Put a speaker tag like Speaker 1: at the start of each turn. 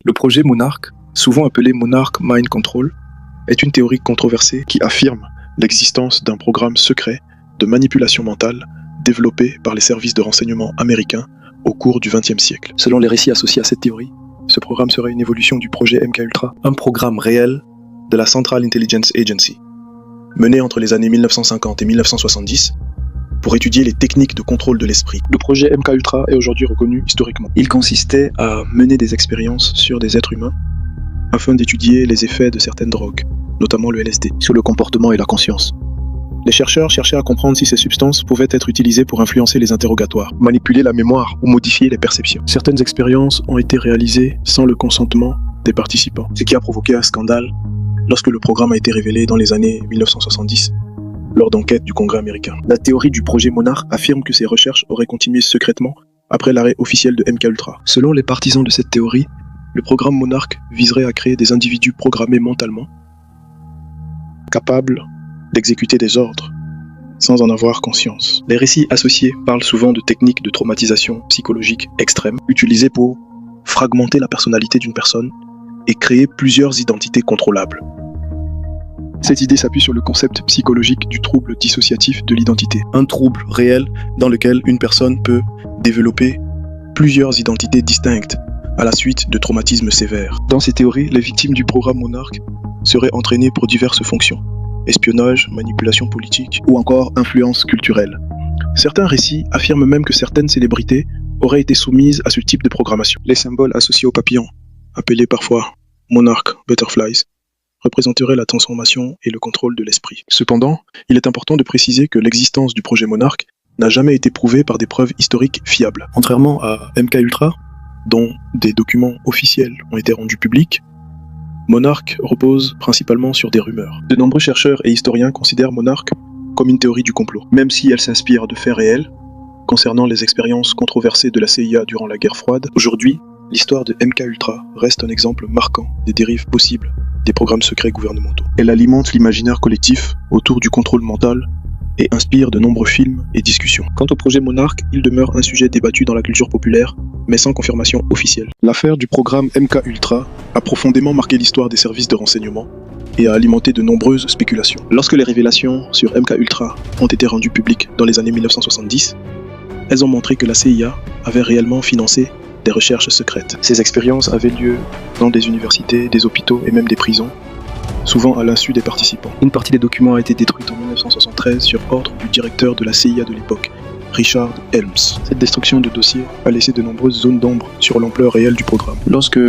Speaker 1: Le projet Monarch, souvent appelé Monarch Mind Control, est une théorie controversée qui affirme l'existence d'un programme secret de manipulation mentale développé par les services de renseignement américains au cours du XXe siècle. Selon les récits associés à cette théorie, ce programme serait une évolution du projet MKUltra, un programme réel de la Central Intelligence Agency, mené entre les années 1950 et 1970 pour étudier les techniques de contrôle de l'esprit. Le projet MKUltra est aujourd'hui reconnu historiquement. Il consistait à mener des expériences sur des êtres humains afin d'étudier les effets de certaines drogues, notamment le LSD, sur le comportement et la conscience. Les chercheurs cherchaient à comprendre si ces substances pouvaient être utilisées pour influencer les interrogatoires, manipuler la mémoire ou modifier les perceptions. Certaines expériences ont été réalisées sans le consentement des participants, ce qui a provoqué un scandale lorsque le programme a été révélé dans les années 1970, lors d'enquêtes du Congrès américain. La théorie du projet Monarch affirme que ces recherches auraient continué secrètement après l'arrêt officiel de MKUltra. Selon les partisans de cette théorie, le programme Monarch viserait à créer des individus programmés mentalement, capables d'exécuter des ordres sans en avoir conscience. Les récits associés parlent souvent de techniques de traumatisation psychologique extrême, utilisées pour fragmenter la personnalité d'une personne et créer plusieurs identités contrôlables. Cette idée s'appuie sur le concept psychologique du trouble dissociatif de l'identité, un trouble réel dans lequel une personne peut développer plusieurs identités distinctes à la suite de traumatismes sévères. Dans ces théories, les victimes du programme Monarch seraient entraînées pour diverses fonctions: espionnage, manipulation politique ou encore influence culturelle. Certains récits affirment même que certaines célébrités auraient été soumises à ce type de programmation. Les symboles associés aux papillons, appelés parfois Monarch Butterflies, représenteraient la transformation et le contrôle de l'esprit. Cependant, il est important de préciser que l'existence du projet Monarch n'a jamais été prouvée par des preuves historiques fiables. Contrairement à MKUltra, dont des documents officiels ont été rendus publics, Monarch repose principalement sur des rumeurs. De nombreux chercheurs et historiens considèrent Monarch comme une théorie du complot, même si elle s'inspire de faits réels concernant les expériences controversées de la CIA durant la guerre froide. Aujourd'hui, l'histoire de MKUltra reste un exemple marquant des dérives possibles des programmes secrets gouvernementaux. Elle alimente l'imaginaire collectif autour du contrôle mental et inspire de nombreux films et discussions. Quant au projet Monarch, il demeure un sujet débattu dans la culture populaire, mais sans confirmation officielle. L'affaire du programme MKUltra a profondément marqué l'histoire des services de renseignement et a alimenté de nombreuses spéculations. Lorsque les révélations sur MKUltra ont été rendues publiques dans les années 1970, elles ont montré que la CIA avait réellement financé des recherches secrètes. Ces expériences avaient lieu dans des universités, des hôpitaux et même des prisons, souvent à l'insu des participants. Une partie des documents a été détruite en 1973 sur ordre du directeur de la CIA de l'époque, Richard Helms. Cette destruction de dossiers a laissé de nombreuses zones d'ombre sur l'ampleur réelle du programme. Lorsque